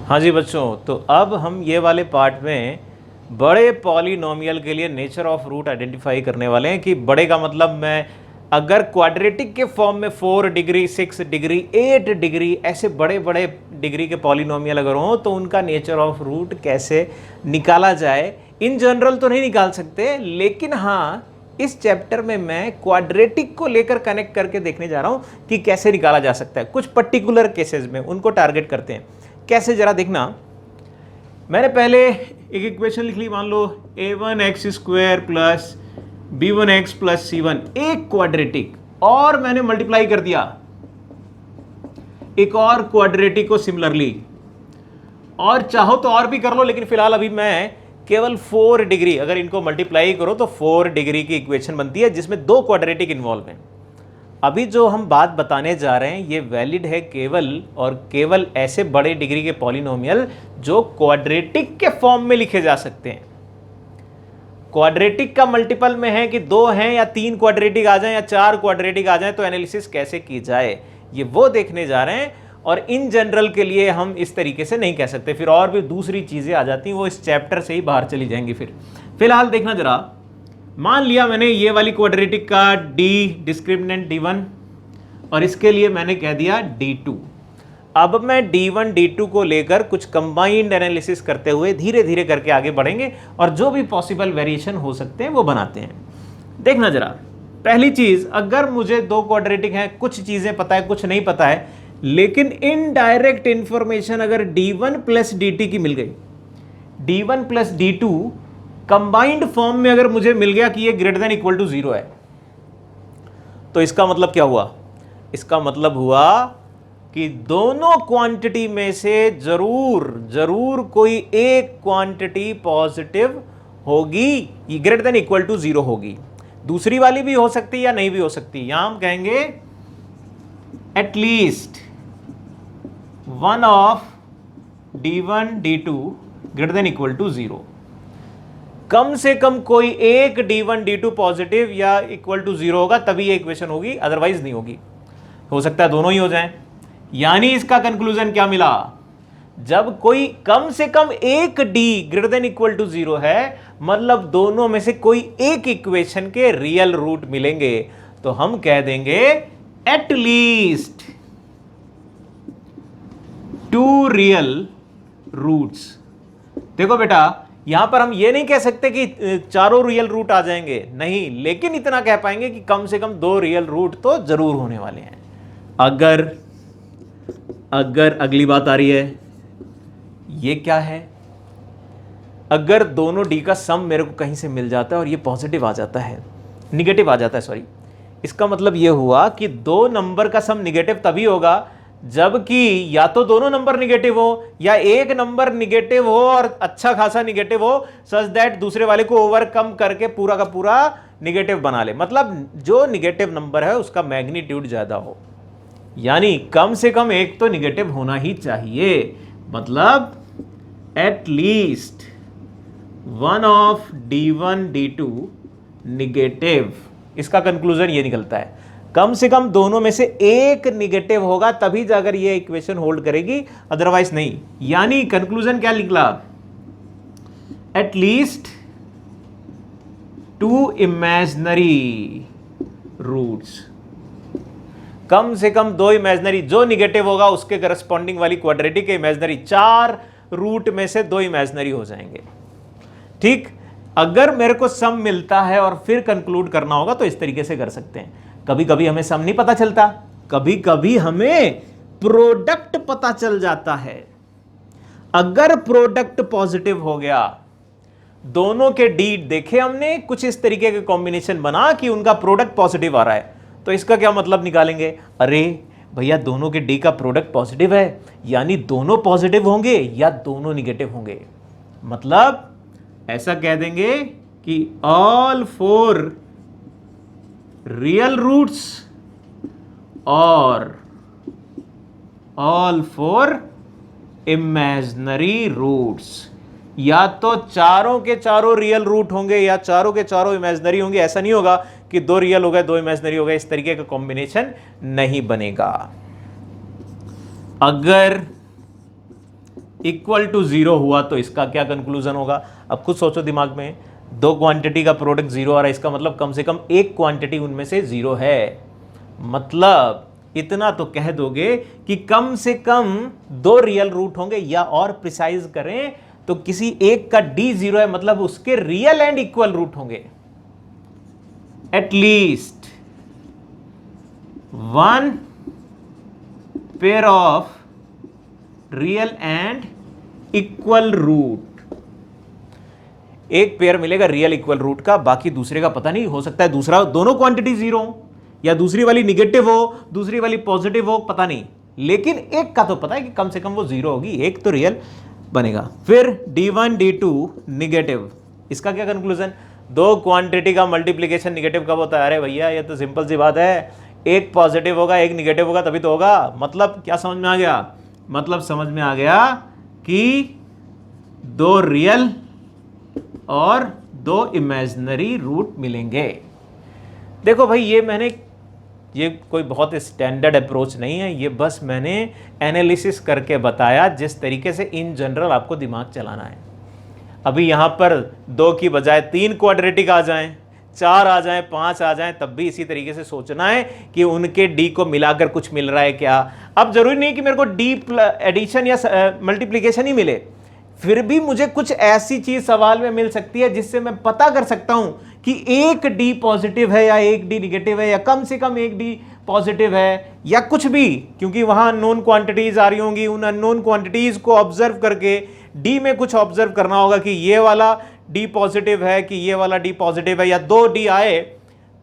हाँ जी बच्चों, तो अब हम ये वाले पार्ट में बड़े पॉलिनोमियल के लिए नेचर ऑफ रूट आइडेंटिफाई करने वाले हैं। कि बड़े का मतलब मैं अगर क्वाड्रेटिक के फॉर्म में 4 डिग्री 6 डिग्री 8 डिग्री ऐसे बड़े बड़े डिग्री के पॉलिनोमियल अगर हों तो उनका नेचर ऑफ रूट कैसे निकाला जाए। इन जनरल तो नहीं निकाल सकते, लेकिन हाँ इस चैप्टर में मैं क्वाड्रेटिक को लेकर कनेक्ट करके देखने जा रहा हूं कि कैसे निकाला जा सकता है। कुछ पर्टिकुलर केसेस में उनको टारगेट करते हैं। कैसे जरा देखना। मैंने पहले एक इक्वेशन लिख ली, मान लो a1x² plus b1x plus c1, एक क्वाड्रेटिक, और मैंने मल्टीप्लाई कर दिया एक और क्वाड्रेटिक को सिमिलरली, और चाहो तो और भी कर लो, लेकिन फिलहाल अभी मैं केवल 4 डिग्री, अगर इनको मल्टीप्लाई करो तो 4 डिग्री की इक्वेशन बनती है जिसमें 2 क्वाड्रेटिक इन्वॉल्व हैं। अभी जो हम बात बताने जा रहे हैं ये वैलिड है केवल और केवल ऐसे बड़े डिग्री के पॉलिनोमियल जो क्वाड्रेटिक के फॉर्म में लिखे जा सकते हैं। क्वाड्रेटिक का मल्टीपल में है कि 2 हैं या 3 क्वाड्रेटिक आ जाएं या 4 क्वाड्रेटिक आ जाएं, तो एनालिसिस कैसे की जाए ये वो देखने जा रहे हैं। और इन जनरल के लिए हम इस तरीके से नहीं कह सकते, फिर और भी दूसरी चीजें आ जाती हैं, वो इस चैप्टर से ही बाहर चली जाएंगी। फिलहाल देखना जरा, मान लिया मैंने ये वाली क्वाड्रेटिक का डी डिस्क्रिमिनेंट d1 और इसके लिए मैंने कह दिया d2। अब मैं d1 d2 को लेकर कुछ कंबाइंड एनालिसिस करते हुए धीरे धीरे करके आगे बढ़ेंगे और जो भी पॉसिबल वेरिएशन हो सकते हैं वो बनाते हैं। देखना जरा, पहली चीज, अगर मुझे 2 क्वाड्रेटिक हैं, कुछ चीजें पता है कुछ नहीं पता है, लेकिन इनडायरेक्ट इंफॉर्मेशन अगर d1 प्लस dt की मिल गई, d1 plus d2 combined form में अगर मुझे मिल गया कि ये ग्रेटर देन इक्वल टू 0 है, तो इसका मतलब क्या हुआ? इसका मतलब हुआ कि दोनों क्वांटिटी में से जरूर कोई एक क्वांटिटी पॉजिटिव होगी, ये ग्रेटर देन इक्वल टू 0 होगी। दूसरी वाली भी हो सकती है या नहीं भी हो सकती। यहां हम कहेंगे at least one of d1 d2 greater than equal to 0। कम से कम कोई एक d1 d2 पॉजिटिव या इक्वल टू 0 होगा, तभी ये इक्वेशन होगी, अदरवाइज नहीं होगी। हो सकता है दोनों ही हो जाएं। यानी इसका कंक्लूजन क्या मिला? जब कोई कम से कम एक d greater than equal to 0 है, मतलब दोनों में से कोई एक इक्वेशन के रियल रूट मिलेंगे, तो हम कह देंगे एटलीस्ट 2 रियल रूट्स। देखो बेटा, यहां पर हम ये नहीं कह सकते कि चारों रियल रूट आ जाएंगे, नहीं, लेकिन इतना कह पाएंगे कि कम से कम 2 रियल रूट तो जरूर होने वाले हैं। अगर अगली बात आ रही है, ये क्या है? अगर दोनों डी का सम मेरे को कहीं से मिल जाता है और ये पॉजिटिव आ जाता है, निगेटिव आ जाता है, सॉरी, इसका मतलब ये हुआ कि 2 नंबर का सम निगेटिव तभी होगा जबकि या तो दोनों नंबर निगेटिव हो या एक नंबर निगेटिव हो और अच्छा खासा निगेटिव हो, सच दैट दूसरे वाले को ओवरकम करके पूरा का पूरा निगेटिव बना ले। मतलब जो निगेटिव नंबर है उसका मैग्नीट्यूड ज्यादा हो, यानी कम से कम एक तो निगेटिव होना ही चाहिए। मतलब at least one of d1 d2 negative. इसका कंक्लूजन ये निकलता है, कम से कम दोनों में से एक निगेटिव होगा तभी जाकर ये इक्वेशन होल्ड करेगी, अदरवाइज नहीं। यानी कंक्लूजन क्या निकला? एटलीस्ट 2 इमेजिनरी रूट्स, कम से कम 2 इमेजिनरी, जो निगेटिव होगा उसके करस्पॉन्डिंग वाली क्वाड्रेटिक के इमेजिनरी 4 रूट में से 2 इमेजिनरी हो जाएंगे। ठीक, अगर मेरे को सम मिलता है और फिर कंक्लूड करना होगा तो इस तरीके से कर सकते हैं। कभी कभी हमें सम नहीं पता चलता, कभी कभी हमें प्रोडक्ट पता चल जाता है। अगर प्रोडक्ट पॉजिटिव हो गया, दोनों के डी देखे हमने, कुछ इस तरीके के कॉम्बिनेशन बना कि उनका प्रोडक्ट पॉजिटिव आ रहा है, तो इसका क्या मतलब निकालेंगे? अरे भैया, दोनों के डी का प्रोडक्ट पॉजिटिव है, यानी दोनों पॉजिटिव होंगे या दोनों निगेटिव होंगे। मतलब ऐसा कह देंगे कि ऑल 4 रियल रूट्स और ऑल 4 इमेजिनरी रूट्स। या तो चारों के चारों रियल रूट होंगे या चारों के चारों इमेजिनरी होंगे। ऐसा नहीं होगा कि 2 रियल हो गए 2 इमेजिनरी हो गए, इस तरीके का कॉम्बिनेशन नहीं बनेगा। अगर इक्वल टू 0 हुआ तो इसका क्या कंक्लूजन होगा? अब खुद सोचो दिमाग में, दो क्वांटिटी का प्रोडक्ट 0 आ रहा है, इसका मतलब कम से कम एक क्वांटिटी उनमें से 0 है। मतलब इतना तो कह दोगे कि कम से कम 2 रियल रूट होंगे, या और प्रिसाइज करें तो किसी एक का D 0 है, मतलब उसके रियल एंड इक्वल रूट होंगे। At least 1 pair of real and equal root, एक पेयर मिलेगा रियल इक्वल रूट का, बाकी दूसरे का पता नहीं, हो सकता है दूसरा दोनों क्वांटिटी 0 हो, या दूसरी वाली निगेटिव हो, दूसरी वाली पॉजिटिव हो, पता नहीं, लेकिन एक का तो पता है कि कम से कम वो 0 होगी, एक तो रियल बनेगा। फिर D1 D2 निगेटिव, इसका क्या कंक्लूजन? दो क्वांटिटी का मल्टीप्लिकेशन निगेटिव कब होता है? अरे भैया ये तो सिंपल सी बात है, एक पॉजिटिव होगा एक निगेटिव होगा तभी तो होगा। मतलब क्या समझ में आ गया? मतलब समझ में आ गया कि 2 रियल और 2 इमेजिनरी रूट मिलेंगे। देखो भाई, ये कोई बहुत स्टैंडर्ड अप्रोच नहीं है, ये बस मैंने एनालिसिस करके बताया जिस तरीके से इन जनरल आपको दिमाग चलाना है। अभी यहाँ पर 2 की बजाय 3 क्वाड्रेटिक आ जाएं, 4 आ जाएं, 5 आ जाएं, तब भी इसी तरीके से सोचना है कि उनके डी को मिलाकर कुछ मिल रहा है क्या। अब जरूरी नहीं कि मेरे को डी एडिशन या मल्टीप्लिकेशन ही मिले, फिर भी मुझे कुछ ऐसी चीज सवाल में मिल सकती है जिससे मैं पता कर सकता हूं कि एक डी पॉजिटिव है या एक डी निगेटिव है, या कम से कम एक डी पॉजिटिव है या कुछ भी, क्योंकि वहां अननोन क्वांटिटीज आ रही होंगी। उन अननोन क्वांटिटीज को ऑब्जर्व करके डी में कुछ ऑब्जर्व करना होगा कि ये वाला डी पॉजिटिव है कि ये वाला डी पॉजिटिव है, या 2 डी आए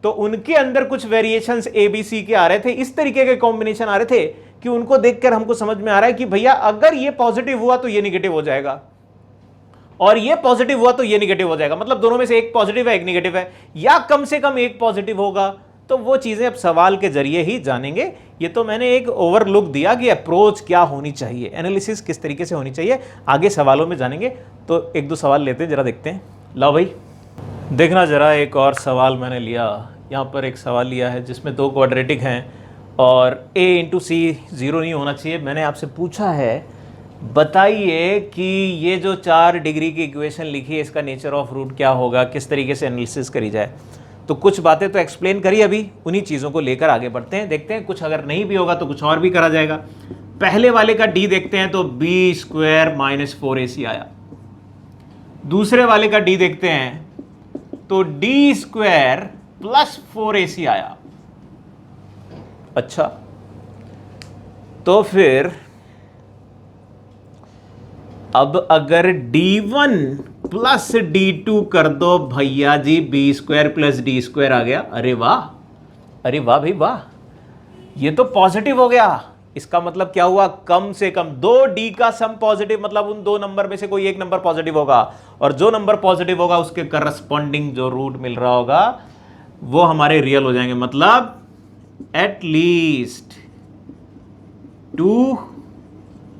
तो उनके अंदर कुछ वेरिएशंस ए बी सी के आ रहे थे, इस तरीके के कॉम्बिनेशन आ रहे थे कि उनको देखकर हमको समझ में आ रहा है कि भैया अगर ये पॉजिटिव हुआ तो ये निगेटिव हो जाएगा, और ये पॉजिटिव हुआ तो ये निगेटिव हो जाएगा। मतलब दोनों में से एक पॉजिटिव है एक निगेटिव है, या कम से कम एक पॉजिटिव होगा। तो वो चीजें अब सवाल के जरिए ही जानेंगे। ये तो मैंने एक ओवरलुक दिया कि अप्रोच क्या होनी चाहिए, एनालिसिस किस तरीके से होनी चाहिए, आगे सवालों में जानेंगे। तो 1-2 सवाल लेते हैं, जरा देखते हैं। लाओ भाई देखना जरा, एक और सवाल मैंने लिया। यहाँ पर एक सवाल लिया है जिसमें 2 क्वाड्रेटिक हैं और a इंटू सी 0 नहीं होना चाहिए। मैंने आपसे पूछा है बताइए कि ये जो 4 डिग्री की इक्वेशन लिखी है इसका नेचर ऑफ रूट क्या होगा, किस तरीके से एनालिसिस करी जाए। तो कुछ बातें तो एक्सप्लेन करी, अभी उन्हीं चीज़ों को लेकर आगे बढ़ते हैं, देखते हैं कुछ अगर नहीं भी होगा तो कुछ और भी करा जाएगा। पहले वाले का d देखते हैं तो b² - 4ac आया। दूसरे वाले का d देखते हैं तो d² + 4ac आया। अच्छा, तो फिर अब अगर d1 + d2 कर दो भैया जी, b² + d² आ गया। अरे वाह, अरे वाह भाई वाह, ये तो पॉजिटिव हो गया। इसका मतलब क्या हुआ? कम से कम 2d का सम पॉजिटिव, मतलब उन 2 नंबर में से कोई एक नंबर पॉजिटिव होगा, और जो नंबर पॉजिटिव होगा उसके करस्पॉन्डिंग जो रूट मिल रहा होगा वो हमारे रियल हो जाएंगे। मतलब एटलीस्ट 2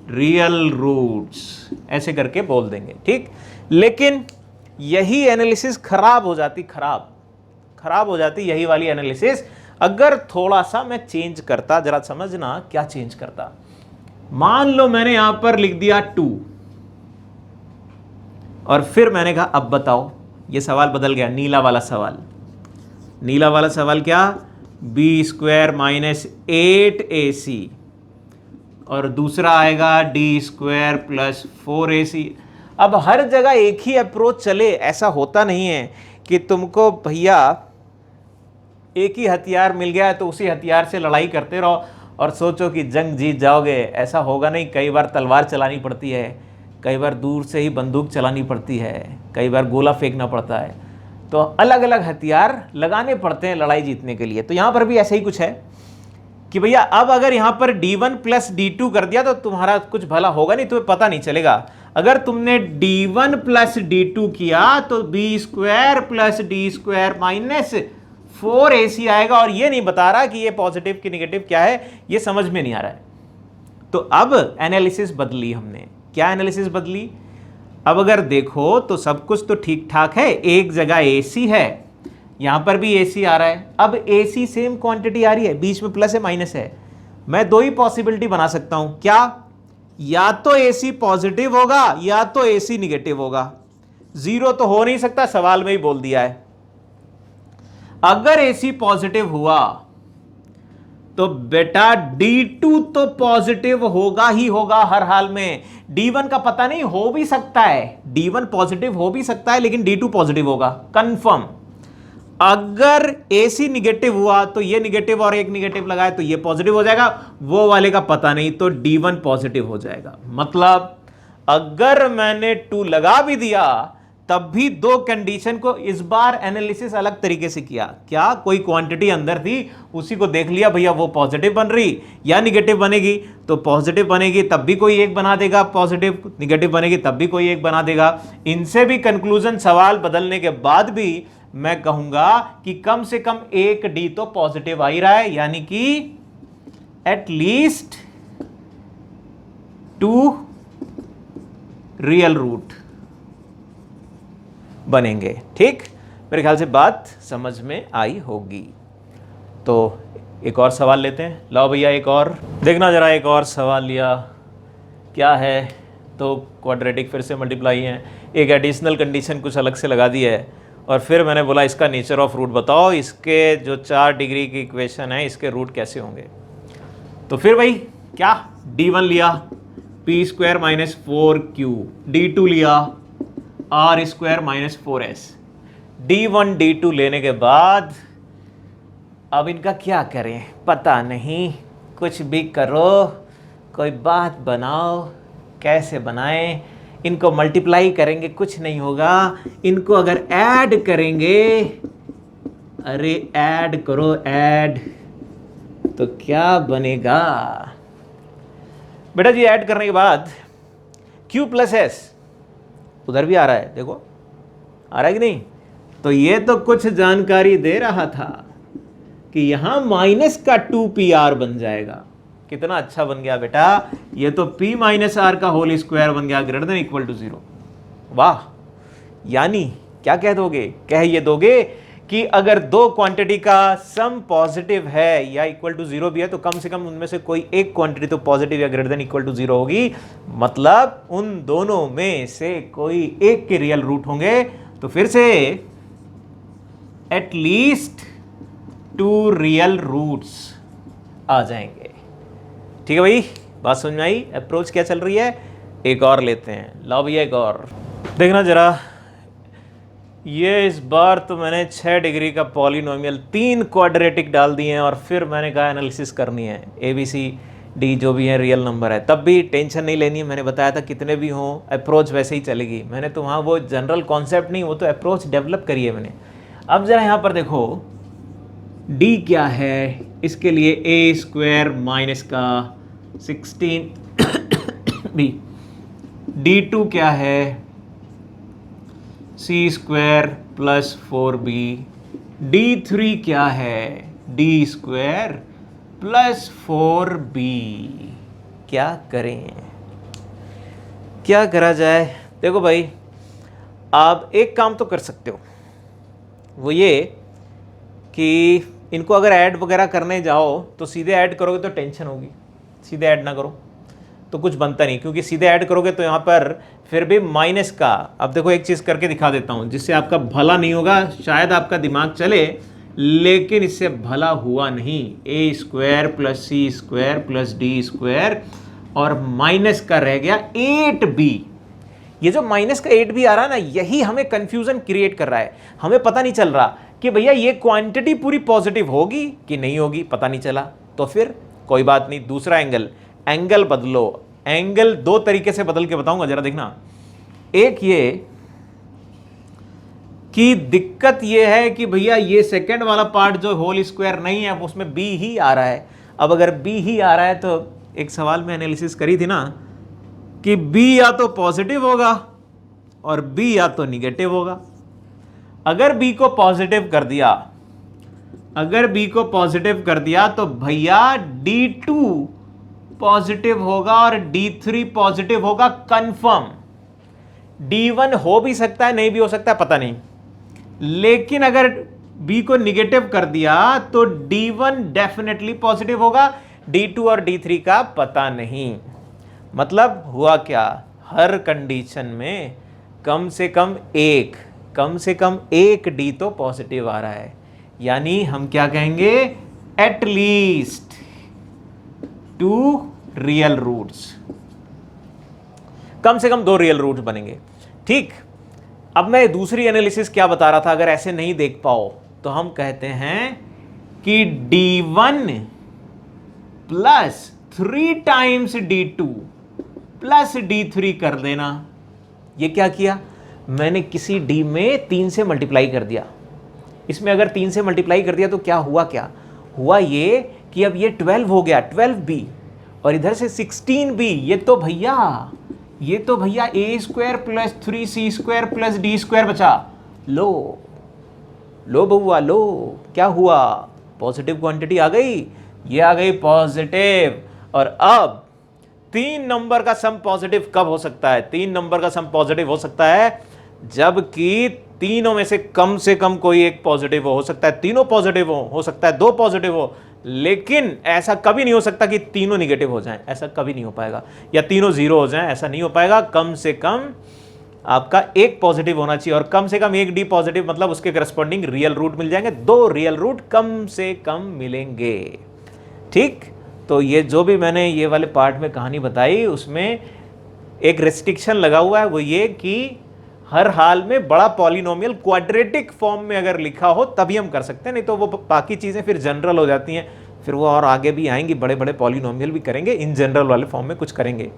रियल रूट्स, ऐसे करके बोल देंगे, ठीक। लेकिन यही एनालिसिस खराब हो जाती, खराब हो जाती यही वाली एनालिसिस अगर थोड़ा सा मैं चेंज करता। जरा समझना क्या चेंज करता। मान लो मैंने यहां पर लिख दिया 2 और फिर मैंने कहा अब बताओ, ये सवाल बदल गया। नीला वाला सवाल क्या? b² - 8ac, और दूसरा आएगा d² + 4ac। अब हर जगह एक ही अप्रोच चले ऐसा होता नहीं है कि तुमको भैया एक ही हथियार मिल गया है तो उसी हथियार से लड़ाई करते रहो और सोचो कि जंग जीत जाओगे। ऐसा होगा नहीं। कई बार तलवार चलानी पड़ती है, कई बार दूर से ही बंदूक चलानी पड़ती है, कई बार गोला फेंकना पड़ता है। तो अलग अलग हथियार लगाने पड़ते हैं लड़ाई जीतने के लिए। तो यहाँ पर भी ऐसा ही कुछ है कि भैया अब अगर यहाँ पर d1 + d2 कर दिया तो तुम्हारा कुछ भला होगा नहीं, तुम्हें पता नहीं चलेगा। अगर तुमने d1 + d2 किया तो b² + d² - 4ac आएगा, और ये नहीं बता रहा कि ये पॉजिटिव की निगेटिव क्या है, ये समझ में नहीं आ रहा है। तो अब एनालिसिस बदली हमने। क्या एनालिसिस बदली? अब अगर देखो तो सब कुछ तो ठीक ठाक है, एक जगह ac है, यहां पर भी ac आ रहा है। अब ac सेम क्वांटिटी आ रही है, बीच में प्लस है माइनस है। मैं 2 ही पॉसिबिलिटी बना सकता हूं। क्या? या तो AC पॉजिटिव होगा या तो AC निगेटिव होगा, जीरो तो हो नहीं सकता, सवाल में ही बोल दिया है। अगर AC पॉजिटिव हुआ तो बेटा D2 तो पॉजिटिव होगा ही होगा हर हाल में। D1 का पता नहीं, हो भी सकता है, D1 पॉजिटिव हो भी सकता है, लेकिन D2 पॉजिटिव होगा कंफर्म। अगर AC निगेटिव हुआ तो ये निगेटिव और एक निगेटिव लगाए तो ये पॉजिटिव हो जाएगा, वो वाले का पता नहीं तो D1 पॉजिटिव हो जाएगा। मतलब अगर मैंने 2 लगा भी दिया तब भी दो कंडीशन को इस बार एनालिसिस अलग तरीके से किया। क्या कोई क्वांटिटी अंदर थी, उसी को देख लिया भैया वो पॉजिटिव बन रही या निगेटिव बनेगी, तो पॉजिटिव बनेगी तब भी कोई एक बना देगा पॉजिटिव, निगेटिव बनेगी तब भी कोई एक बना देगा। इनसे भी कंक्लूजन सवाल बदलने के बाद भी मैं कहूंगा कि कम से कम एक डी तो पॉजिटिव आ ही रहा है, यानी कि एटलीस्ट 2 रियल रूट बनेंगे। ठीक, मेरे ख्याल से बात समझ में आई होगी। तो एक और सवाल लेते हैं। लाओ भैया एक और देखना जरा, एक और सवाल लिया, क्या है तो क्वाड्रेटिक फिर से मल्टीप्लाई है, एक एडिशनल कंडीशन कुछ अलग से लगा दी है, और फिर मैंने बोला इसका नेचर ऑफ रूट बताओ, इसके जो 4 डिग्री की इक्वेशन है इसके रूट कैसे होंगे। तो फिर भाई क्या, D1 लिया p² - 4q, D2 लिया r² - 4s। D1 D2 लेने के बाद अब इनका क्या करें पता नहीं, कुछ भी करो, कोई बात बनाओ, कैसे बनाएं। इनको मल्टीप्लाई करेंगे कुछ नहीं होगा, इनको अगर ऐड करेंगे, अरे ऐड करो ऐड, तो क्या बनेगा बेटा जी। ऐड करने के बाद q + s उधर भी आ रहा है, देखो आ रहा है कि नहीं। तो ये तो कुछ जानकारी दे रहा था कि यहां माइनस का 2pr बन जाएगा। कितना अच्छा बन गया बेटा, ये तो p - r का होल स्क्वायर बन गया ग्रेटर देन इक्वल टू 0। वाह, यानी क्या कह दोगे, कह ये दोगे कि अगर दो क्वांटिटी का सम पॉजिटिव है या इक्वल टू 0 भी है तो कम से कम उनमें से कोई एक क्वांटिटी तो पॉजिटिव या ग्रेटर देन इक्वल टू 0 होगी, मतलब उन दोनों में से कोई एक के रियल रूट होंगे। तो फिर से एटलीस्ट 2 रियल रूट्स आ जाएंगे। ठीक है भाई, बात समझ में आई, अप्रोच क्या चल रही है। एक और लेते हैं, लाओ भैया एक और देखना जरा। ये इस बार तो मैंने 6 डिग्री का पॉलिनोमियल 3 क्वाड्रेटिक डाल दिए हैं, और फिर मैंने कहा एनालिसिस करनी है, ABCD जो भी है रियल नंबर है, तब भी टेंशन नहीं लेनी है। मैंने बताया था कितने भी हों अप्रोच वैसे ही चलेगी। मैंने तो वहाँ वो जनरल कॉन्सेप्ट नहीं, वो तो अप्रोच डेवलप करी है मैंने। अब जरा यहाँ पर देखो D क्या है, इसके लिए a² - का 16 b, D2 क्या है c² + 4b, D3 क्या है d² + 4b। क्या करें, क्या करा जाए। देखो भाई, आप एक काम तो कर सकते हो, वो ये कि इनको अगर ऐड वगैरह करने जाओ तो सीधे ऐड करोगे तो टेंशन होगी, सीधे ऐड ना करो तो कुछ बनता नहीं, क्योंकि सीधे ऐड करोगे तो यहाँ पर फिर भी माइनस का। अब देखो एक चीज़ करके दिखा देता हूँ जिससे आपका भला नहीं होगा, शायद आपका दिमाग चले लेकिन इससे भला हुआ नहीं। a² + c² + d² और माइनस का रह गया 8b। ये जो माइनस का 8b आ रहा है ना, यही हमें कंफ्यूजन क्रिएट कर रहा है। हमें पता नहीं चल रहा कि भैया ये क्वांटिटी पूरी पॉजिटिव होगी कि नहीं होगी, पता नहीं चला। तो फिर कोई बात नहीं, दूसरा एंगल बदलो। एंगल 2 तरीके से बदल के बताऊंगा, जरा देखना। एक ये कि दिक्कत ये है कि भैया ये सेकंड वाला पार्ट जो होल स्क्वायर नहीं है उसमें b ही आ रहा है। अब अगर b ही आ रहा है तो एक सवाल में एनालिसिस करी थी ना कि b या तो पॉजिटिव होगा और b या तो निगेटिव होगा। अगर b को पॉजिटिव कर दिया, अगर b को पॉजिटिव कर दिया तो भैया D2 पॉजिटिव होगा और D3 पॉजिटिव होगा कंफर्म। D1 हो भी सकता है, नहीं भी हो सकता है, पता नहीं, लेकिन अगर B को निगेटिव कर दिया तो D1 डेफिनेटली पॉजिटिव होगा, D2 और D3 का पता नहीं। मतलब हुआ क्या, हर कंडीशन में कम से कम एक डी तो पॉजिटिव आ रहा है, यानी हम क्या कहेंगे, एट लीस्ट 2 रियल रूट्स, कम से कम 2 रियल रूट्स बनेंगे। ठीक, अब मैं दूसरी एनालिसिस क्या बता रहा था, अगर ऐसे नहीं देख पाओ तो हम कहते हैं कि D1 plus 3 times D2 plus D3 कर देना। ये क्या किया, मैंने किसी D में 3 से मल्टीप्लाई कर दिया, इसमें अगर 3 से मल्टीप्लाई कर दिया तो क्या हुआ ये कि अब ये 12 हो गया, 12B, और इधर से 16B, ये तो भैया a square plus 3c² plus d² बचा। लो बउआ लो, क्या हुआ, पॉजिटिव क्वांटिटी आ गई, ये आ गई पॉजिटिव। और अब 3 नंबर का सम पॉजिटिव कब हो सकता है, 3 नंबर का सम पॉजिटिव हो सकता है जबकि तीनों में से कम कोई एक पॉजिटिव हो सकता है, तीनों पॉजिटिव हो सकता है 2 पॉजिटिव हो, लेकिन ऐसा कभी नहीं हो सकता कि तीनों निगेटिव हो जाएं, ऐसा कभी नहीं हो पाएगा, या तीनों 0 हो जाएं, ऐसा नहीं हो पाएगा। कम से कम आपका एक पॉजिटिव होना चाहिए, और कम से कम एक डी पॉजिटिव, मतलब उसके करस्पॉन्डिंग रियल रूट मिल जाएंगे, 2 रियल रूट कम से कम मिलेंगे। ठीक, तो ये जो भी मैंने ये वाले पार्ट में कहानी बताई उसमें एक रेस्ट्रिक्शन लगा हुआ है, वो ये कि हर हाल में बड़ा पॉलिनोमियल क्वाड्रेटिक फॉर्म में अगर लिखा हो तभी हम कर सकते हैं, नहीं तो वो बाकी चीज़ें फिर जनरल हो जाती हैं, फिर वो और आगे भी आएंगी, बड़े बड़े पॉलिनोमियल भी करेंगे, इन जनरल वाले फॉर्म में कुछ करेंगे।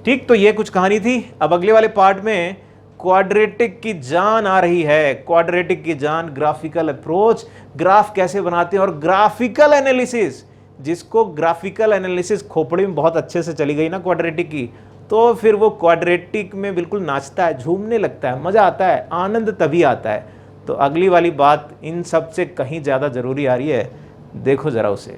ठीक, तो ये कुछ कहानी थी। अब अगले वाले पार्ट में क्वाड्रेटिक की जान आ रही है, क्वाड्रेटिक की जान, ग्राफिकल अप्रोच, ग्राफ कैसे बनाते हैं, और ग्राफिकल एनालिसिस, जिसको ग्राफिकल एनालिसिस खोपड़ी में बहुत अच्छे से चली गई ना क्वाड्रेटिक की, तो फिर वो क्वाड्रेटिक में बिल्कुल नाचता है, झूमने लगता है, मज़ा आता है, आनंद तभी आता है। तो अगली वाली बात इन सब से कहीं ज़्यादा ज़रूरी आ रही है, देखो ज़रा उसे।